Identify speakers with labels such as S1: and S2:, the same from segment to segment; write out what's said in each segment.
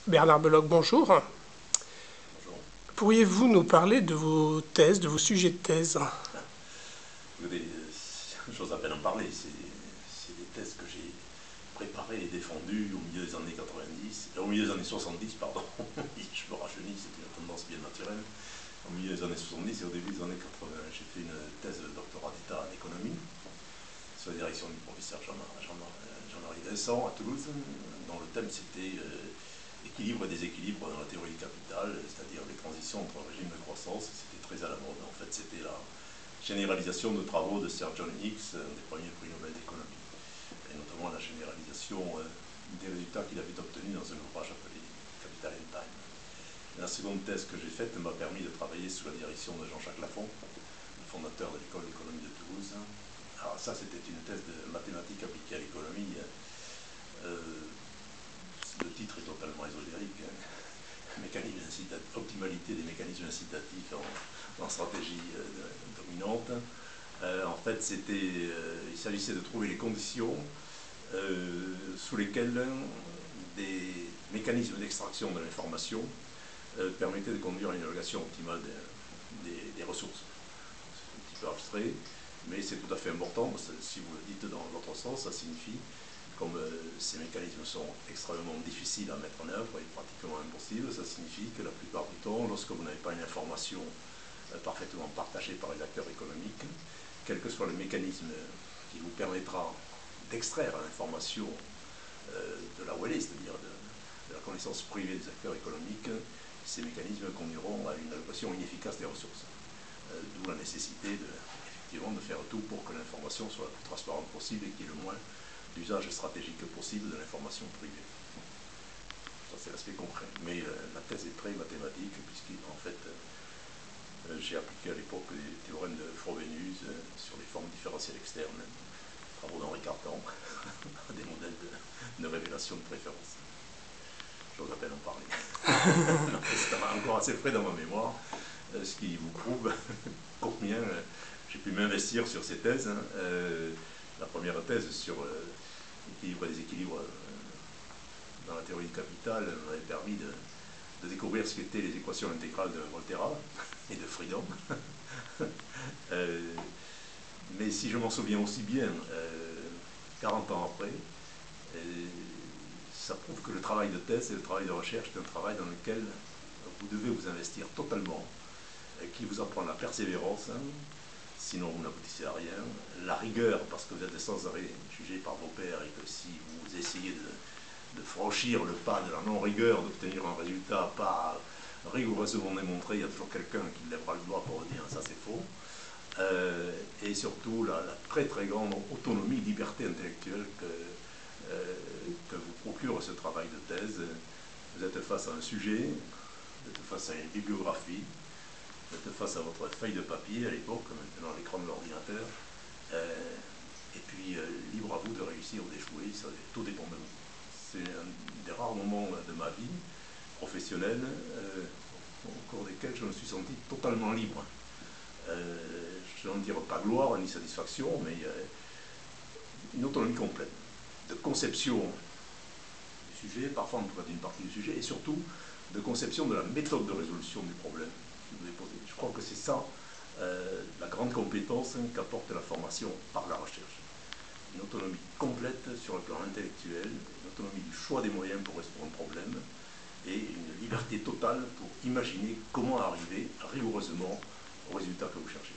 S1: Bernard Belloc, bonjour.
S2: Bonjour.
S1: Pourriez-vous nous parler de vos thèses, de vos sujets de thèse?
S2: Écoutez, j'ose à peine en parler. C'est des thèses que j'ai préparées et défendues au milieu des années 90, au milieu des années 70, pardon. Je me rajeunis, c'est une tendance bien naturelle. Au milieu des années 70 et au début des années 80, j'ai fait une thèse de doctorat d'État en économie, sous la direction du professeur Jean-Marie Vincent à Toulouse, dont le thème c'était équilibre et déséquilibre dans la théorie du capital, c'est-à-dire les transitions entre un régime de croissance. C'était très à la mode. En fait, c'était la généralisation de travaux de Sir John Hicks, un des premiers prix Nobel d'économie, et notamment la généralisation des résultats qu'il avait obtenus dans un ouvrage appelé Capital and Time. La seconde thèse que j'ai faite m'a permis de travailler sous la direction de Jean-Jacques Lafont, le fondateur de l'école d'économie de Toulouse. Alors ça, c'était une thèse de mathématiques appliquées à l'économie. Le titre est totalement ésotérique. Optimalité des mécanismes incitatifs en stratégie dominante. En fait, il s'agissait de trouver les conditions sous lesquelles des mécanismes d'extraction de l'information permettaient de conduire à une allocation optimale des ressources. C'est un petit peu abstrait, mais c'est tout à fait important. Si vous le dites dans votre sens, ça signifie, comme ces mécanismes sont extrêmement difficiles à mettre en œuvre et pratiquement impossibles, ça signifie que la plupart du temps, lorsque vous n'avez pas une information parfaitement partagée par les acteurs économiques, quel que soit le mécanisme qui vous permettra d'extraire l'information de là où elle est, c'est-à-dire de la connaissance privée des acteurs économiques, ces mécanismes conduiront à une allocation inefficace des ressources. D'où la nécessité effectivement de faire tout pour que l'information soit la plus transparente possible et qu'il y ait le moins d'usage stratégique possible de l'information privée. Ça, c'est l'aspect concret. Mais la thèse est très mathématique, puisqu'en fait, j'ai appliqué à l'époque les théorèmes de Frobenius sur les formes différentielles externes, travaux d'Henri Cartan, des modèles de révélation de préférence. J'ose à peine en parler. C'est encore assez frais dans ma mémoire, ce qui vous prouve combien j'ai pu m'investir sur ces thèses. La première thèse sur l'équilibre et déséquilibre dans la théorie du capital m'avait permis de découvrir ce qu'étaient les équations intégrales de Volterra et de Freedom. Mais si je m'en souviens aussi bien, 40 ans après, ça prouve que le travail de thèse et le travail de recherche est un travail dans lequel vous devez vous investir totalement, qui vous apprend la persévérance, sinon vous n'aboutissez à rien, la rigueur, parce que vous êtes sans arrêt jugé par vos pairs et que si vous essayez de franchir le pas de la non-rigueur, d'obtenir un résultat pas rigoureusement démontré, il y a toujours quelqu'un qui lèvera le doigt pour vous dire ça c'est faux. Et surtout la très très grande autonomie, liberté intellectuelle que vous procure ce travail de thèse. Vous êtes face à un sujet, vous êtes face à une bibliographie, vous êtes face à votre feuille de papier à l'époque, maintenant à l'écran de l'ordinateur, et puis libre à vous de réussir ou d'échouer, tout dépend de vous. C'est un des rares moments de ma vie professionnelle au cours desquels je me suis senti totalement libre. Je ne dire pas gloire ni satisfaction, mais une autonomie complète de conception du sujet, parfois en tout cas d'une partie du sujet, et surtout de conception de la méthode de résolution du problème que vous avez posé. Je crois que c'est ça la grande compétence qu'apporte la formation par la recherche. Une autonomie complète sur le plan intellectuel, une autonomie du choix des moyens pour résoudre un problème, et une liberté totale pour imaginer comment arriver rigoureusement au résultat que vous cherchez.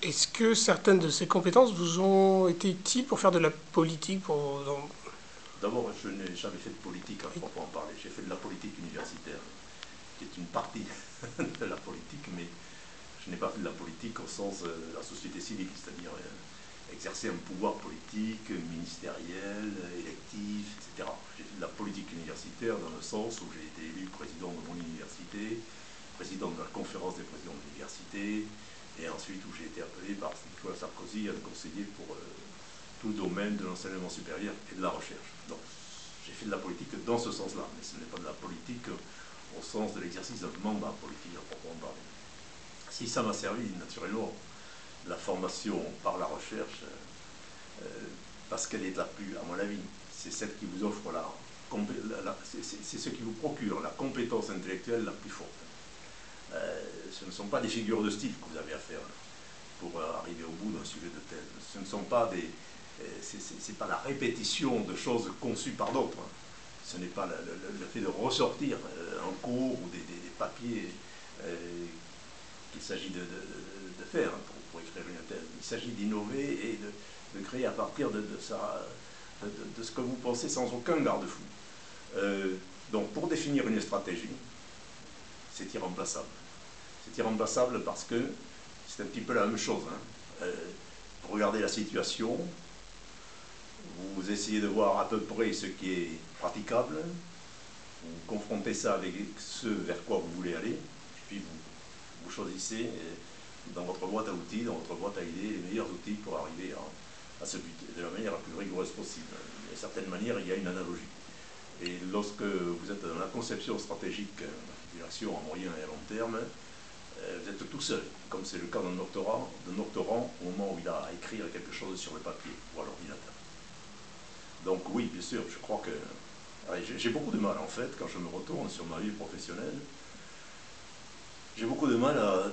S1: Est-ce que certaines de ces compétences vous ont été utiles pour faire de la politique
S2: D'abord, je n'ai jamais fait de politique à proprement parler. J'ai fait de la politique universitaire, qui est une partie de la politique, mais je n'ai pas fait de la politique au sens de la société civile, c'est-à-dire exercer un pouvoir politique, ministériel, électif, etc. J'ai fait de la politique universitaire dans le sens où j'ai été élu président de mon université, président de la conférence des présidents de l'université, et ensuite où j'ai été appelé par Nicolas Sarkozy à le conseiller pour tout le domaine de l'enseignement supérieur et de la recherche. Donc j'ai fait de la politique dans ce sens-là, mais ce n'est pas de la politique au sens de l'exercice d'un mandat politique à proprement parler. Si ça m'a servi, naturellement, la formation par la recherche, parce qu'elle est la plus, à mon avis, c'est celle qui vous offre c'est ce qui vous procure la compétence intellectuelle la plus forte. Ce ne sont pas des figures de style que vous avez à faire pour arriver au bout d'un sujet de thèse. Ce ne sont pas c'est pas la répétition de choses conçues par d'autres. Ce n'est pas le fait de ressortir en cours ou des papiers qu'il s'agit de faire pour écrire une thèse. Il s'agit d'innover et de créer à partir de ce que vous pensez sans aucun garde-fou. Donc pour définir une stratégie, c'est irremplaçable. C'est irremplaçable parce que c'est un petit peu la même chose. Vous regardez la situation, vous essayez de voir à peu près ce qui est praticable, vous confrontez ça avec ce vers quoi vous voulez aller, et puis vous choisissez dans votre boîte à outils, dans votre boîte à idées, les meilleurs outils pour arriver à ce but, de la manière la plus rigoureuse possible. D'une certaine manière, il y a une analogie. Et lorsque vous êtes dans la conception stratégique d'une action à moyen et à long terme, vous êtes tout seul, comme c'est le cas d'un doctorant au moment où il a à écrire quelque chose sur le papier ou à l'ordinateur. Donc oui, bien sûr, je crois que j'ai beaucoup de mal en fait, quand je me retourne sur ma vie professionnelle, j'ai beaucoup de mal à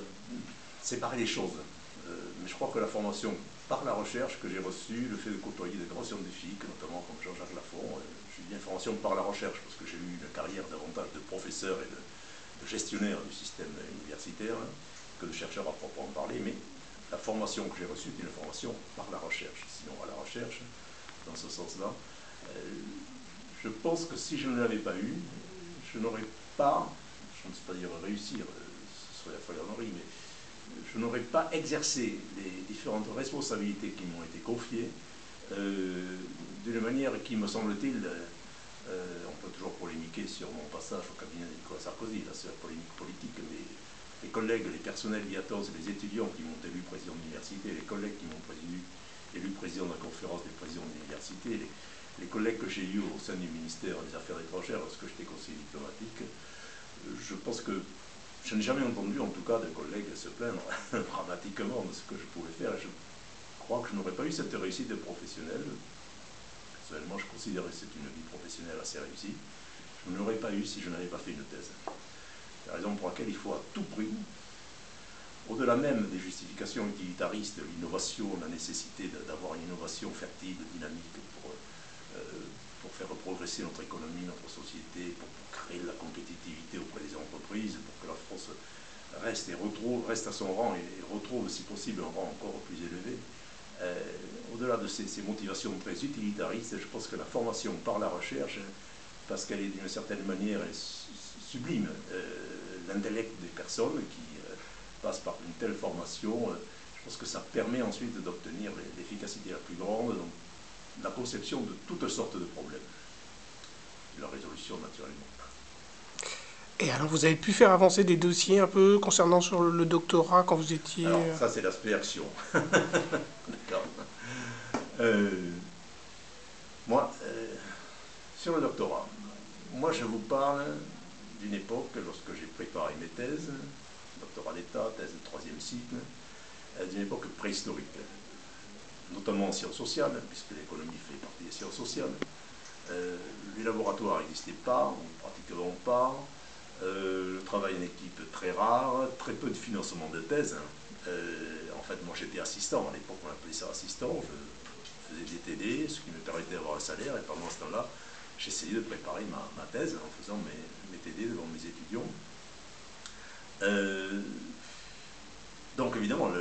S2: séparer les choses. Mais je crois que la formation par la recherche que j'ai reçue, le fait de côtoyer de grands scientifiques, notamment comme Jean-Jacques Lafont, je dis bien formation par la recherche, parce que j'ai eu une carrière davantage de professeur et de gestionnaire du système universitaire que de chercheur à proprement parler, mais la formation que j'ai reçue est une formation par la recherche. Sinon, à la recherche, dans ce sens-là, je pense que si je ne l'avais pas eu, je n'aurais pas, je ne sais pas dire réussir, ce serait la flagornerie, mais je n'aurais pas exercé les différentes responsabilités qui m'ont été confiées d'une manière qui, me semble-t-il, on peut toujours polémiquer sur mon passage au cabinet de Nicolas Sarkozy, là c'est la polémique politique, mais les collègues, les personnels Viatos, les étudiants qui m'ont élu président de l'université, les collègues qui m'ont élu président de la conférence des présidents de l'université, les collègues que j'ai eus au sein du ministère des Affaires étrangères lorsque j'étais conseiller diplomatique, je pense que je n'ai jamais entendu en tout cas de collègues se plaindre dramatiquement de ce que je pouvais faire. Et je crois que je n'aurais pas eu cette réussite professionnelle. Personnellement, je considère que c'est une vie professionnelle assez réussie. Je ne l'aurais pas eu si je n'avais pas fait une thèse. C'est la raison pour laquelle il faut à tout prix, au-delà même des justifications utilitaristes, l'innovation, la nécessité d'avoir une innovation fertile, dynamique pour faire progresser notre économie, notre société, pour créer de la compétitivité auprès des entreprises, pour que la France reste à son rang et retrouve, si possible, un rang encore plus élevé. Au-delà de ces motivations très utilitaristes, je pense que la formation par la recherche, parce qu'elle est d'une certaine manière, elle sublime l'intellect des personnes qui passent par une telle formation, je pense que ça permet ensuite d'obtenir l'efficacité la plus grande, donc la conception de toutes sortes de problèmes, et leur résolution naturellement.
S1: Et alors, vous avez pu faire avancer des dossiers un peu concernant sur le doctorat quand vous étiez...
S2: Alors, ça c'est l'aspect action. D'accord. Moi, sur le doctorat, moi je vous parle d'une époque, lorsque j'ai préparé mes thèses, doctorat d'État, thèse de 3e cycle, d'une époque préhistorique, notamment en sciences sociales, puisque l'économie fait partie des sciences sociales. Les laboratoires n'existaient pas, ou pratiquement pas, le travail en équipe très rare, très peu de financement de thèse. En fait, moi j'étais assistant, à l'époque on appelait ça assistant, je faisais des TD, ce qui me permettait d'avoir un salaire, et pendant ce temps-là, j'essayais de préparer ma thèse en faisant mes TD devant mes étudiants. Donc évidemment,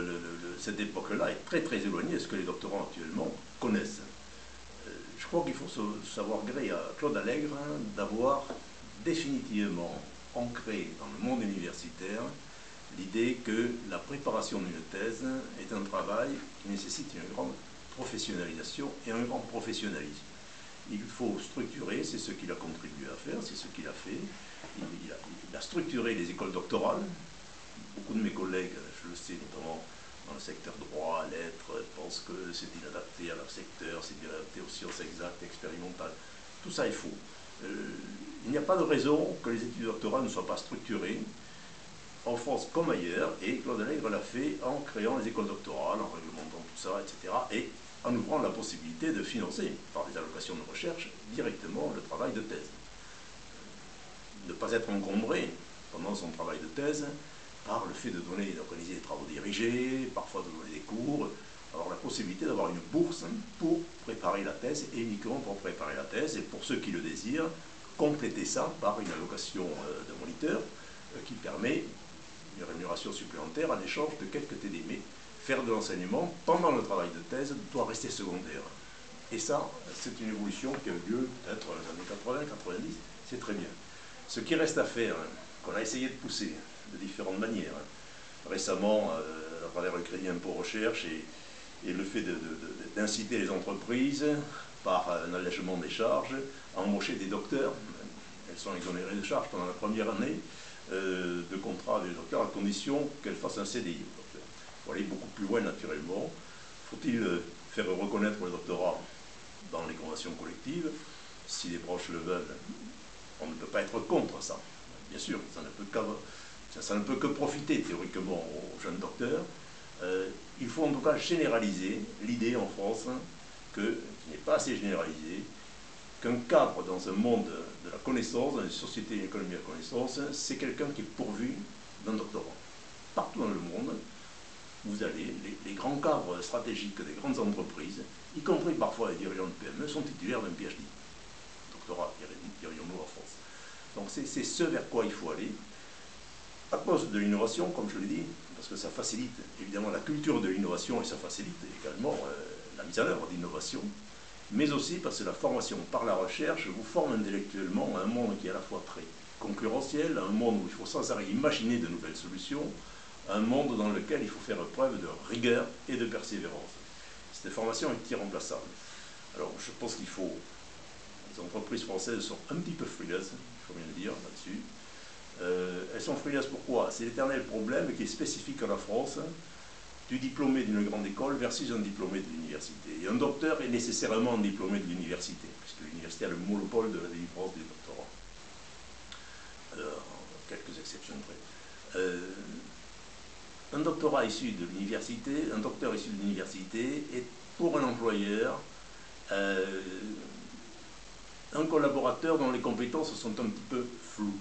S2: cette époque-là est très très éloignée de ce que les doctorants actuellement connaissent. Je crois qu'il faut savoir gré à Claude Allègre d'avoir définitivement ancré dans le monde universitaire l'idée que la préparation d'une thèse est un travail qui nécessite une grande professionnalisation et un grand professionnalisme. Il faut structurer, c'est ce qu'il a contribué à faire, c'est ce qu'il a fait. Il a structuré les écoles doctorales. Beaucoup de mes collègues, je le sais notamment dans le secteur droit, lettres, pensent que c'est inadapté à leur secteur, c'est inadapté aux sciences exactes, expérimentales. Tout ça est faux. Il n'y a pas de raison que les études doctorales ne soient pas structurées en France comme ailleurs, et Claude Allègre l'a fait en créant les écoles doctorales, en réglementant tout ça, etc., et en ouvrant la possibilité de financer, par des allocations de recherche, directement le travail de thèse. ne pas être encombré pendant son travail de thèse par le fait d'organiser des travaux dirigés, parfois de donner des cours, avoir la possibilité d'avoir une bourse pour préparer la thèse, et uniquement pour préparer la thèse, et pour ceux qui le désirent, compléter ça par une allocation de moniteur qui permet une rémunération supplémentaire en échange de quelques TD. Mais faire de l'enseignement pendant le travail de thèse doit rester secondaire. Et ça, c'est une évolution qui a eu lieu peut-être dans les années 80, 90, c'est très bien. Ce qui reste à faire, qu'on a essayé de pousser de différentes manières, récemment, à travers le crédit impôt recherche et le fait d'inciter les entreprises, par un allègement des charges, à embaucher des docteurs. Elles sont exonérées de charges pendant la première année de contrat avec les docteurs, à condition qu'elles fassent un CDI. Il faut aller beaucoup plus loin naturellement. Faut-il faire reconnaître le doctorat dans les conventions collectives? Si les branches le veulent, on ne peut pas être contre ça. Bien sûr, ça ne peut que profiter théoriquement aux jeunes docteurs. Il faut en tout cas généraliser l'idée en France, qui n'est pas assez généralisée, qu'un cadre dans un monde de la connaissance, dans une société et une économie de la connaissance, c'est quelqu'un qui est pourvu d'un doctorat. Partout dans le monde, vous allez, les grands cadres stratégiques des grandes entreprises, y compris parfois les dirigeants de PME, sont titulaires d'un PhD. Doctorat, dirions-nous en France. Donc c'est ce vers quoi il faut aller. À cause de l'innovation, comme je l'ai dit, parce que ça facilite évidemment la culture de l'innovation et ça facilite également la mise en œuvre d'innovation, mais aussi parce que la formation par la recherche vous forme intellectuellement à un monde qui est à la fois très concurrentiel, à un monde où il faut sans arrêt imaginer de nouvelles solutions, à un monde dans lequel il faut faire preuve de rigueur et de persévérance. Cette formation est irremplaçable. Alors je pense qu'il faut... Les entreprises françaises sont un petit peu frileuses, il faut bien le dire là-dessus. Elles sont frileuses pourquoi? C'est l'éternel problème qui est spécifique à la France, du diplômé d'une grande école versus un diplômé de l'université. Et un docteur est nécessairement un diplômé de l'université, puisque l'université a le monopole de la délivrance des doctorats. Quelques exceptions près. Un doctorat issu de l'université, un docteur issu de l'université est pour un employeur un collaborateur dont les compétences sont un petit peu floues.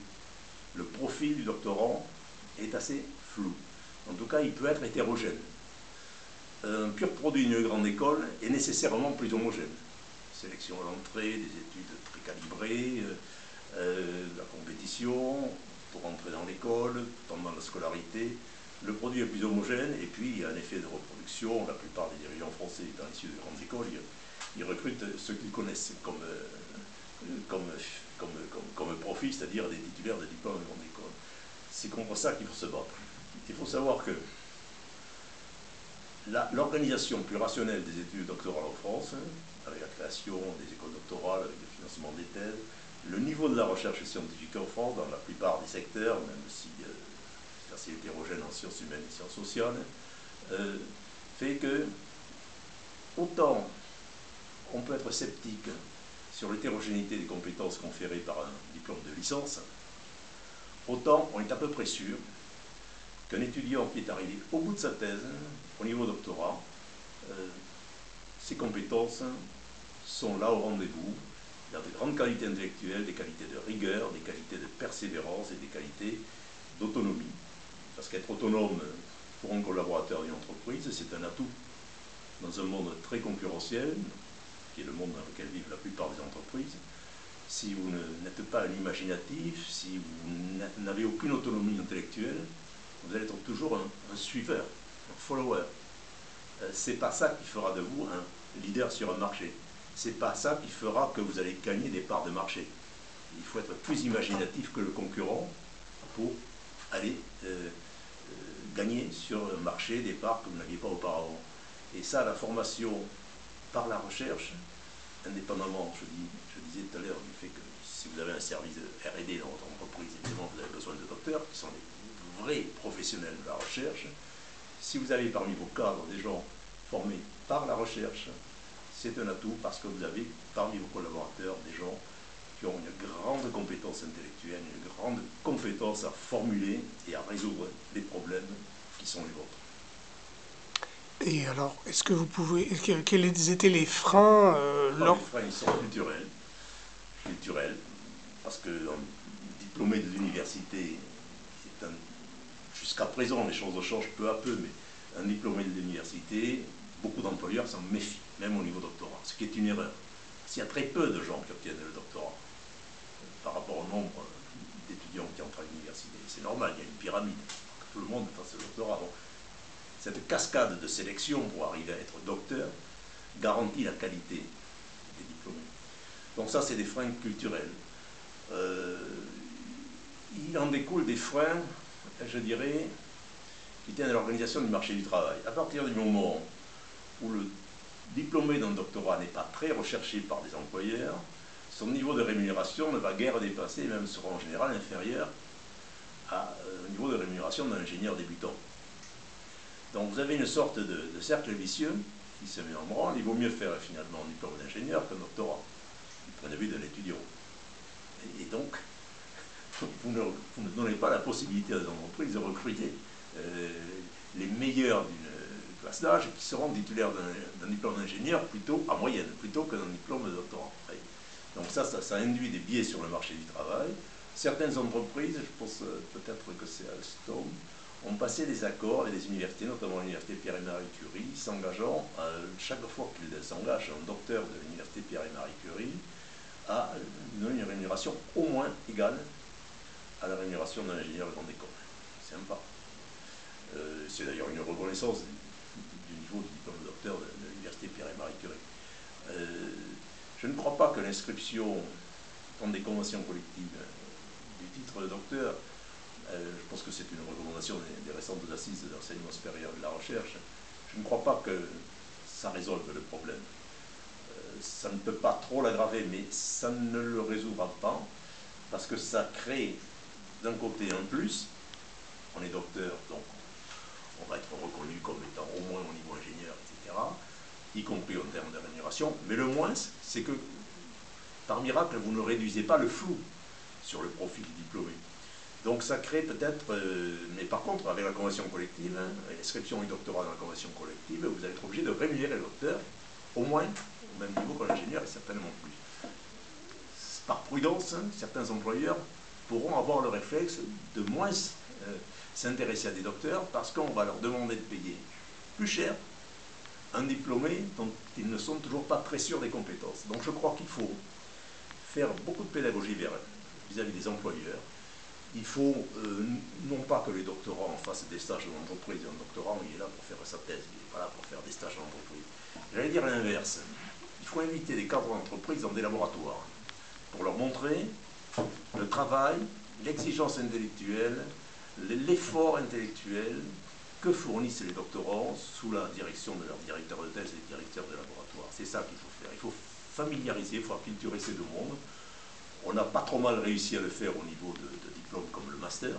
S2: Le profil du doctorant est assez flou. En tout cas, il peut être hétérogène. Un pur produit d'une grande école est nécessairement plus homogène. Sélection à l'entrée, des études très calibrées, la compétition pour entrer dans l'école, pendant la scolarité. Le produit est plus homogène et puis il y a un effet de reproduction. La plupart des dirigeants français étant issus de grandes écoles, ils recrutent ceux qu'ils connaissent comme profil, c'est-à-dire des titulaires de diplômes de grande école. C'est contre ça qu'il faut se battre. Il faut savoir que l'organisation plus rationnelle des études doctorales en France, avec la création des écoles doctorales, avec le financement des thèses, le niveau de la recherche scientifique en France, dans la plupart des secteurs, même si c'est assez hétérogène en sciences humaines et sciences sociales, fait que autant on peut être sceptique sur l'hétérogénéité des compétences conférées par un diplôme de licence, autant on est à peu près sûr qu'un étudiant qui est arrivé au bout de sa thèse, au niveau doctorat, ses compétences sont là au rendez-vous. Il a de grandes qualités intellectuelles, des qualités de rigueur, des qualités de persévérance et des qualités d'autonomie. Parce qu'être autonome pour un collaborateur d'une entreprise, c'est un atout dans un monde très concurrentiel, qui est le monde dans lequel vivent la plupart des entreprises. Si vous n'êtes pas un imaginatif, si vous n'avez aucune autonomie intellectuelle, vous allez être toujours un suiveur, un follower. C'est pas ça qui fera de vous un leader sur un marché. C'est pas ça qui fera que vous allez gagner des parts de marché. Il faut être plus imaginatif que le concurrent pour aller gagner sur un marché des parts que vous n'aviez pas auparavant. Et ça, la formation par la recherche, indépendamment, je disais tout à l'heure, du fait que si vous avez un service de R&D dans votre entreprise, évidemment, vous avez besoin de docteurs qui sont les vrais professionnels de la recherche. Si vous avez parmi vos cadres des gens formés par la recherche, c'est un atout parce que vous avez parmi vos collaborateurs des gens qui ont une grande compétence intellectuelle, une grande compétence à formuler et à résoudre les problèmes qui sont les vôtres.
S1: Et alors, est-ce que vous pouvez... Quels étaient les freins
S2: Les freins, ils sont culturels, parce que diplômé de l'université, jusqu'à présent les choses changent peu à peu, mais un diplômé de l'université, beaucoup d'employeurs s'en méfient, même au niveau doctorat, ce qui est une erreur. Parce qu'il y a très peu de gens qui obtiennent le doctorat par rapport au nombre d'étudiants qui entrent à l'université. C'est normal, il y a une pyramide, tout le monde fasse le doctorat. Donc, cette cascade de sélection pour arriver à être docteur garantit la qualité des diplômés. Donc ça, c'est des freins culturels. Il en découle des freins, je dirais, qui tiennent à l'organisation du marché du travail. À partir du moment où le diplômé d'un doctorat n'est pas très recherché par des employeurs, son niveau de rémunération ne va guère dépasser, même sera en général inférieur au niveau de rémunération d'un ingénieur débutant. Donc vous avez une sorte de cercle vicieux qui se met en branle. Il vaut mieux faire finalement un diplôme d'ingénieur qu'un doctorat, du point de vue de l'étudiant. Et donc, vous ne donnez pas la possibilité à des entreprises de recruter les meilleurs d'une classe d'âge qui seront titulaires d'un diplôme d'ingénieur plutôt à moyenne, plutôt que d'un diplôme de doctorat. Donc ça induit des biais sur le marché du travail. Certaines entreprises, je pense peut-être que c'est Alstom, ont passé des accords avec des universités, notamment l'université Pierre et Marie Curie, s'engageant, chaque fois qu'ils s'engagent un docteur de l'université Pierre et Marie Curie, à donner une rémunération au moins égale à la rémunération d'un ingénieur de grande école. C'est sympa. C'est d'ailleurs une reconnaissance du niveau du diplôme de docteur de l'université Pierre et Marie Curie. Je ne crois pas que l'inscription dans des conventions collectives du titre de docteur, je pense que c'est une recommandation des récentes assises de l'enseignement supérieur et de la recherche, je ne crois pas que ça résolve le problème. Ça ne peut pas trop l'aggraver, mais ça ne le résoudra pas, parce que ça crée d'un côté un plus, on est docteur, donc on va être reconnu comme étant au moins au niveau ingénieur, etc., y compris en termes de rémunération, mais le moins, c'est que, par miracle, vous ne réduisez pas le flou sur le profil du diplômé. Donc ça crée peut-être, mais par contre, avec la convention collective, l'inscription du doctorat dans la convention collective, vous allez être obligé de rémunérer le docteur, au moins au même niveau que l'ingénieur, et certainement plus. Par prudence, certains employeurs pourront avoir le réflexe de moins s'intéresser à des docteurs, parce qu'on va leur demander de payer plus cher un diplômé dont ils ne sont toujours pas très sûrs des compétences. Donc je crois qu'il faut faire beaucoup de pédagogie vis-à-vis des employeurs. Il faut non pas que les doctorants en fassent des stages dans l'entreprise. Un doctorant, il est là pour faire sa thèse, il n'est pas là pour faire des stages dans l'entreprise. J'allais dire l'inverse. Il faut inviter des cadres d'entreprise dans des laboratoires pour leur montrer le travail, l'exigence intellectuelle, l'effort intellectuel que fournissent les doctorants sous la direction de leurs directeurs de thèse et directeurs de laboratoire. C'est ça qu'il faut faire. Il faut familiariser, il faut acculturer ces deux mondes. On n'a pas trop mal réussi à le faire au niveau de diplômes comme le master,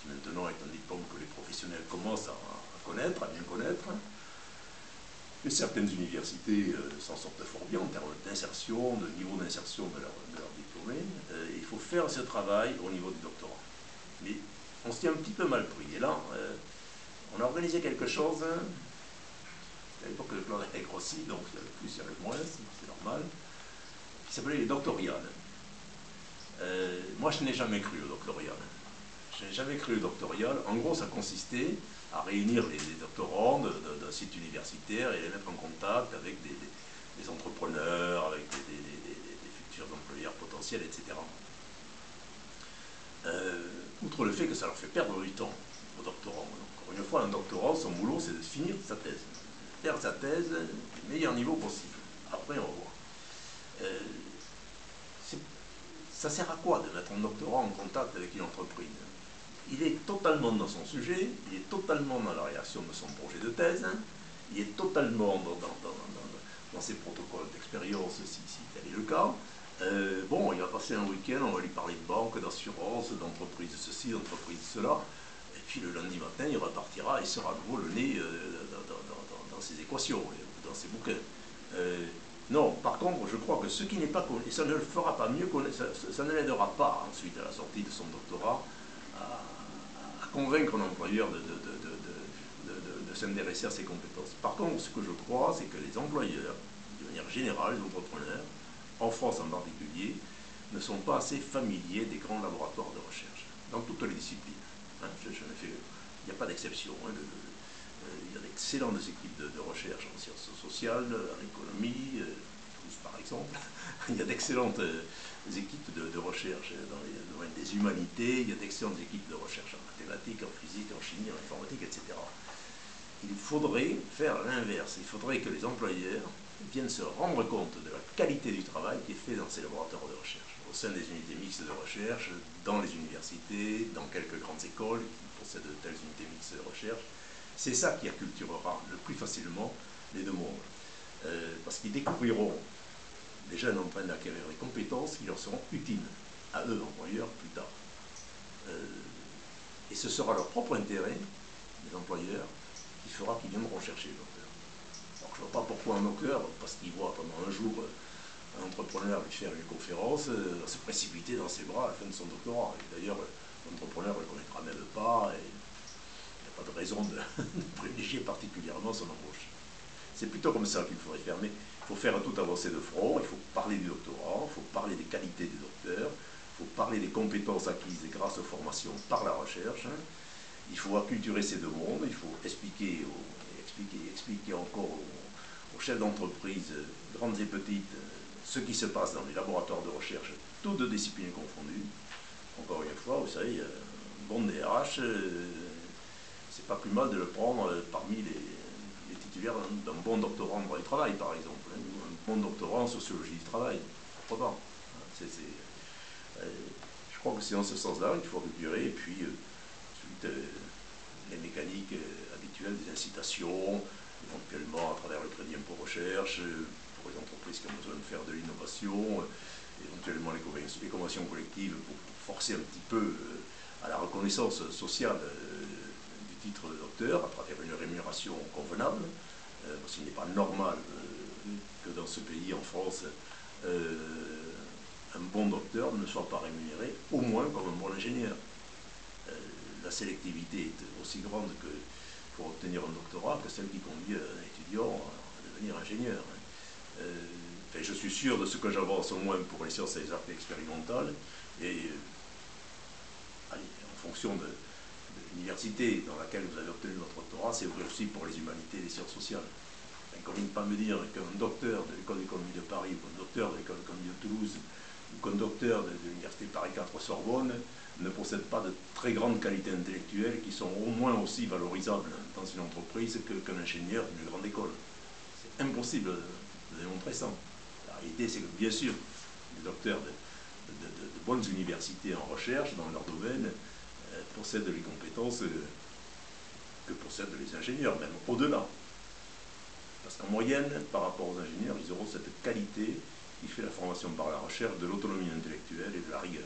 S2: qui maintenant est un diplôme que les professionnels commencent à connaître, à bien connaître. Et certaines universités s'en sortent fort bien en termes d'insertion, de niveau d'insertion de leurs diplômés. Il faut faire ce travail au niveau du doctorat. Mais on se tient un petit peu mal pris. Et là, on a organisé quelque chose, à l'époque le plan était grossi, donc il y a le plus, il y a le moins, c'est normal, qui s'appelait les doctoriales. Moi, je n'ai jamais cru au doctorial. Je n'ai jamais cru au doctorial. En gros, ça consistait à réunir les doctorants d'un site universitaire et les mettre en contact avec des entrepreneurs, avec des futurs employeurs potentiels, etc. Outre le fait que ça leur fait perdre du temps aux doctorants. Encore une fois, un doctorant, son boulot, c'est de finir sa thèse. Faire sa thèse du meilleur niveau possible. Après, on va voir. Ça sert à quoi de mettre un doctorant en contact avec une entreprise? Il est totalement dans son sujet, il est totalement dans la réaction de son projet de thèse, il est totalement dans ses protocoles d'expérience, si tel est le cas. Bon, il va passer un week-end, on va lui parler de banque, d'assurance, d'entreprise ceci, d'entreprise cela, et puis le lundi matin, il repartira et sera à nouveau le nez dans ses équations, dans ses bouquins. Non, par contre, je crois que ce qui n'est pas connu, et ça ne le fera pas mieux connaître, ça ne l'aidera pas ensuite à la sortie de son doctorat à convaincre un employeur de s'intéresser à ses compétences. Par contre, ce que je crois, c'est que les employeurs, de manière générale, les entrepreneurs, en France en particulier, ne sont pas assez familiers des grands laboratoires de recherche, dans toutes les disciplines. Hein, il n'y a pas d'exception. Hein, il y a d'excellentes équipes de recherche en sciences sociales, en économie, par exemple. Il y a d'excellentes équipes de recherche dans les domaines des humanités, il y a d'excellentes équipes de recherche en mathématiques, en physique, en chimie, en informatique, etc. Il faudrait faire l'inverse. Il faudrait que les employeurs viennent se rendre compte de la qualité du travail qui est fait dans ces laboratoires de recherche, au sein des unités mixtes de recherche, dans les universités, dans quelques grandes écoles qui possèdent de telles unités mixtes de recherche. C'est ça qui acculturera le plus facilement les deux mondes. Parce qu'ils découvriront, les jeunes en train d'acquérir des compétences qui leur seront utiles à eux, employeurs, plus tard. Et ce sera leur propre intérêt, des employeurs, qui fera qu'ils viendront chercher le docteur. Alors je ne vois pas pourquoi un docteur, parce qu'il voit pendant un jour un entrepreneur lui faire une conférence, se précipiter dans ses bras à la fin de son doctorat. Et d'ailleurs, l'entrepreneur ne le connaîtra même pas, et il n'y a pas de raison de privilégier particulièrement son embauche. C'est plutôt comme ça qu'il faudrait faire, mais il faut faire tout avancer de front, il faut parler du doctorat, il faut parler des qualités des docteurs, il faut parler des compétences acquises grâce aux formations par la recherche, hein. Il faut acculturer ces deux mondes, il faut expliquer encore aux chefs d'entreprise, grandes et petites, ce qui se passe dans les laboratoires de recherche, toutes disciplines confondues. Encore une fois, vous savez, un bon DRH, c'est pas plus mal de le prendre parmi les titulaires d'un bon doctorat en droit du travail, par exemple, hein, ou un bon doctorat en sociologie du travail. Pourquoi pas? Je crois que c'est dans ce sens-là qu'il faut acculturer, et puis les mécaniques habituelles des incitations, éventuellement à travers le crédit impôt recherche, pour les entreprises qui ont besoin de faire de l'innovation, éventuellement les conventions collectives pour forcer un petit peu à la reconnaissance sociale du titre de docteur à travers une rémunération convenable, parce qu'il n'est pas normal que dans ce pays, en France, un bon docteur ne soit pas rémunéré au moins comme un bon ingénieur. La sélectivité est aussi grande que pour obtenir un doctorat que celle qui conduit un étudiant à devenir ingénieur. Je suis sûr de ce que j'avance au moins pour les sciences et les arts expérimentales, et en fonction de l'université dans laquelle vous avez obtenu votre doctorat, c'est vrai aussi pour les humanités et les sciences sociales. Qu'on ne vienne pas me dire qu'un docteur de l'école d'économie de Paris, ou un docteur de l'école d'économie de Toulouse, ou qu'un docteur de l'université Paris 4 Sorbonne ne possède pas de très grandes qualités intellectuelles qui sont au moins aussi valorisables dans une entreprise qu'un ingénieur d'une grande école. C'est impossible de démontrer ça. La réalité, c'est que bien sûr, les docteurs de bonnes universités en recherche dans leur domaine possèdent les compétences que possèdent les ingénieurs, même au-delà. Parce qu'en moyenne, par rapport aux ingénieurs, ils auront cette qualité qui fait la formation par la recherche, de l'autonomie intellectuelle et de la rigueur.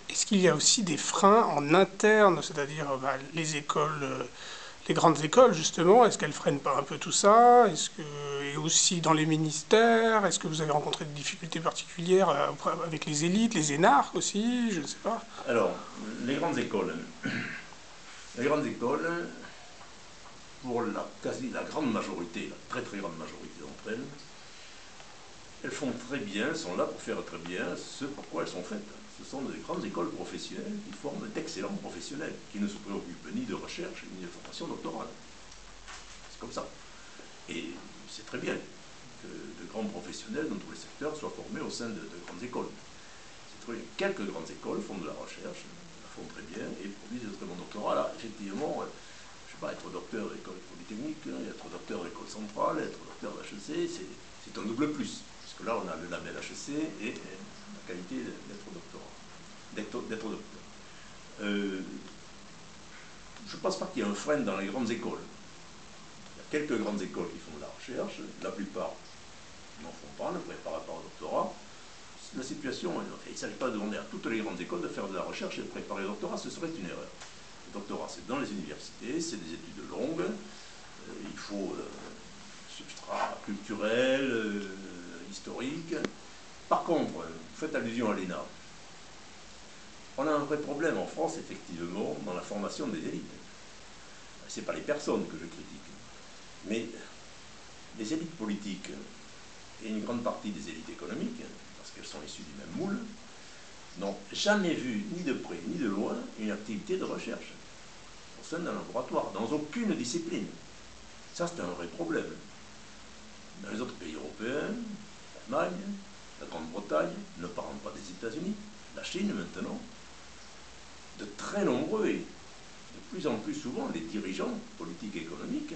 S1: Est-ce qu'il y a aussi des freins en interne, c'est-à-dire les écoles, les grandes écoles justement, est-ce qu'elles freinent pas un peu tout ça? Et aussi dans les ministères, est-ce que vous avez rencontré des difficultés particulières avec les élites, les énarques aussi, je ne sais pas.
S2: Alors, les grandes écoles, pour la grande majorité, la très très grande majorité d'entre elles, elles font très bien, elles sont là pour faire très bien ce pourquoi elles sont faites. Ce sont des grandes écoles professionnelles qui forment d'excellents professionnels, qui ne se préoccupent ni de recherche, ni de formation doctorale. C'est comme ça. Et c'est très bien que de grands professionnels dans tous les secteurs soient formés au sein de grandes écoles. C'est très bien. Quelques grandes écoles font de la recherche, la font très bien, et produisent de très bons doctorats. Là, effectivement, je ne sais pas, être docteur de l'école polytechnique, être docteur de l'école centrale, être docteur d'HEC, c'est un double plus. Parce que là, on a le label HEC et la qualité d'être docteur. Je ne pense pas qu'il y ait un frein dans les grandes écoles. Il y a quelques grandes écoles qui font de la recherche, la plupart n'en font pas, ne préparent pas au doctorat. La situation, il ne s'agit pas de demander à toutes les grandes écoles de faire de la recherche et de préparer le doctorat, ce serait une erreur. Le doctorat, c'est dans les universités, c'est des études longues, il faut substrat culturel, historique. Par contre, vous faites allusion à l'ENA. On a un vrai problème en France, effectivement, dans la formation des élites. Ce n'est pas les personnes que je critique, mais les élites politiques et une grande partie des élites économiques, la parce qu'elles sont issues du même moule, n'ont jamais vu, ni de près ni de loin, une activité de recherche au sein d'un laboratoire, dans aucune discipline. Ça, c'est un vrai problème. Dans les autres pays européens, l'Allemagne, la Grande-Bretagne, ne parlons pas des États-Unis, la Chine maintenant, de très nombreux et de plus en plus souvent, les dirigeants politiques et économiques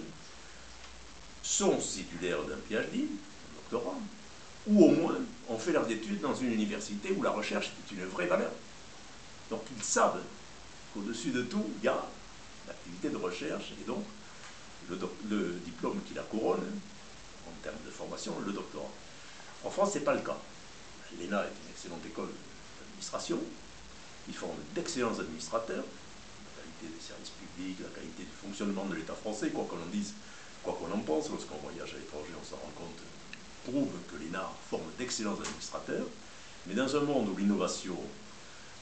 S2: sont titulaires d'un PhD, un doctorat, ou au moins ont fait leurs études dans une université où la recherche est une vraie valeur. Donc ils savent qu'au-dessus de tout, il y a l'activité de recherche et donc le diplôme qui la couronne, en termes de formation, le doctorat. En France, ce n'est pas le cas. L'ENA est une excellente école d'administration. Ils forment d'excellents administrateurs. La qualité des services publics, la qualité du fonctionnement de l'État français, quoi qu'on en dise, quoi qu'on en pense, lorsqu'on voyage à l'étranger, on s'en rend compte, prouve que l'ENA forme d'excellents administrateurs. Mais dans un monde où l'innovation,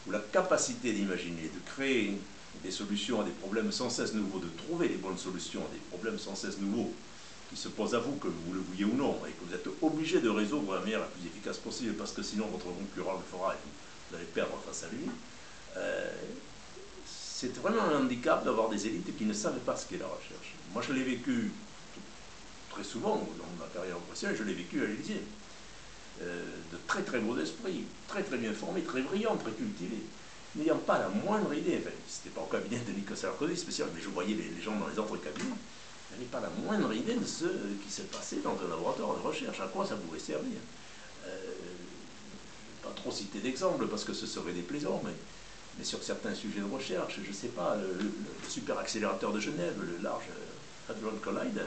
S2: où la capacité d'imaginer, de créer des solutions à des problèmes sans cesse nouveaux, de trouver les bonnes solutions à des problèmes sans cesse nouveaux, qui se posent à vous, que vous le vouliez ou non, et que vous êtes obligé de résoudre la manière la plus efficace possible, parce que sinon votre concurrent le fera et vous allez perdre face à lui, c'est vraiment un handicap d'avoir des élites qui ne savent pas ce qu'est la recherche. Moi, je l'ai vécu très souvent dans ma carrière professionnelle, je l'ai vécu à l'Élysée. De très très beaux esprits, très très bien formés, très brillants, très cultivés, n'ayant pas la moindre idée, enfin, c'était pas au cabinet de Nicolas Sarkozy spécial, mais je voyais les gens dans les autres cabinets, n'avaient pas la moindre idée de ce qui se passait dans un laboratoire de recherche, à quoi ça pouvait servir. Je ne vais pas trop citer d'exemples parce que ce serait déplaisant, mais sur certains sujets de recherche, je ne sais pas, le super accélérateur de Genève, le Large Hadron Collider,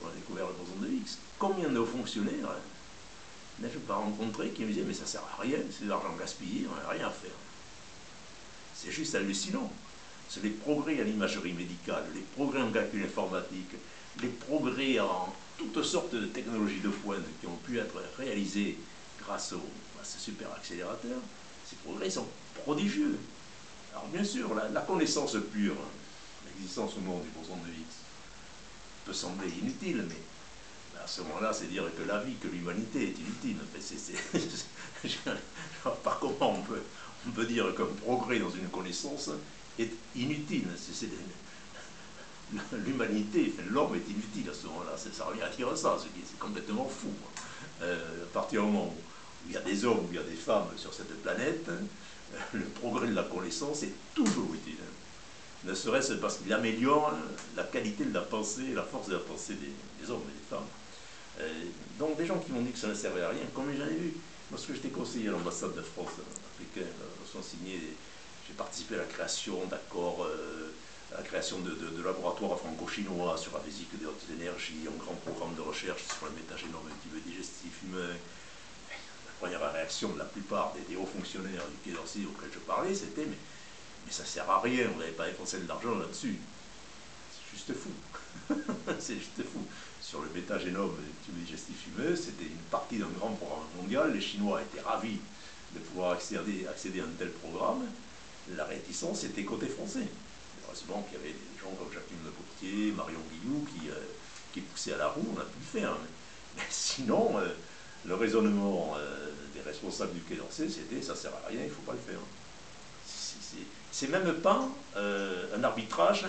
S2: où on a découvert le boson de Higgs, combien de hauts fonctionnaires n'ai-je pas rencontré qui me disaient mais ça sert à rien, c'est de l'argent gaspillé, on n'a rien à faire. C'est juste hallucinant. C'est les progrès à l'imagerie médicale, les progrès en calcul informatique, les progrès en toutes sortes de technologies de pointe qui ont pu être réalisés grâce à ce super accélérateur. Ces progrès sont prodigieux. Alors bien sûr, la connaissance pure, l'existence ou non du boson de Higgs, peut sembler inutile, mais à ce moment-là, c'est dire que la vie, que l'humanité est inutile. Je ne vois pas comment on peut dire qu'un progrès dans une connaissance est inutile. L'humanité, l'homme est inutile à ce moment-là. Ça revient à dire ça, c'est complètement fou. À partir du moment où il y a des hommes, où il y a des femmes sur cette planète, le progrès de la connaissance est toujours utile. Ne serait-ce parce qu'il améliore la qualité de la pensée, la force de la pensée des hommes et des femmes. Donc des gens qui m'ont dit que ça ne servait à rien, comme j'en ai vu. Lorsque j'étais conseiller à l'ambassade de France à Pékin, j'ai participé à la création d'accords, à la création de laboratoires franco-chinois sur la physique des hautes énergies, un grand programme de recherche sur le métagénome digestif humain. La première réaction de la plupart des hauts fonctionnaires du Quai d'Orsay auxquels je parlais, c'était mais ça ne sert à rien, vous n'avez pas dépensé de l'argent là-dessus. C'est juste fou. C'est juste fou. Sur le métagénome digestif humain, c'était une partie d'un grand programme mondial. Les Chinois étaient ravis de pouvoir accéder à un tel programme. La réticence était côté français. Heureusement qu'il y avait des gens comme Jacqueline Lecourtier, Marion Guillou qui poussaient à la roue, on a pu le faire. Mais sinon, le raisonnement des responsables du Quai d'Orsay, c'était ça ne sert à rien, il ne faut pas le faire. C'est même pas un arbitrage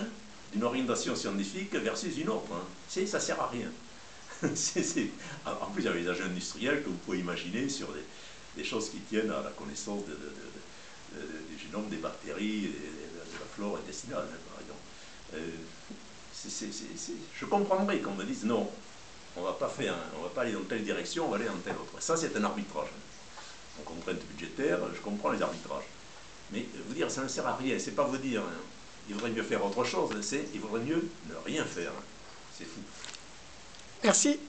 S2: d'une orientation scientifique versus une autre. Ça ne sert à rien. En plus, il y a les agents industriels que vous pouvez imaginer sur des choses qui tiennent à la connaissance du génome des bactéries et de la flore intestinale, par exemple. Je comprendrais qu'on me dise non, on ne va pas aller dans telle direction, on va aller dans telle autre. Ça, c'est un arbitrage. En contrainte budgétaire, je comprends les arbitrages. Mais vous dire ça ne sert à rien, c'est pas vous dire il vaudrait mieux faire autre chose, il vaudrait mieux ne rien faire. C'est fou.
S1: Merci.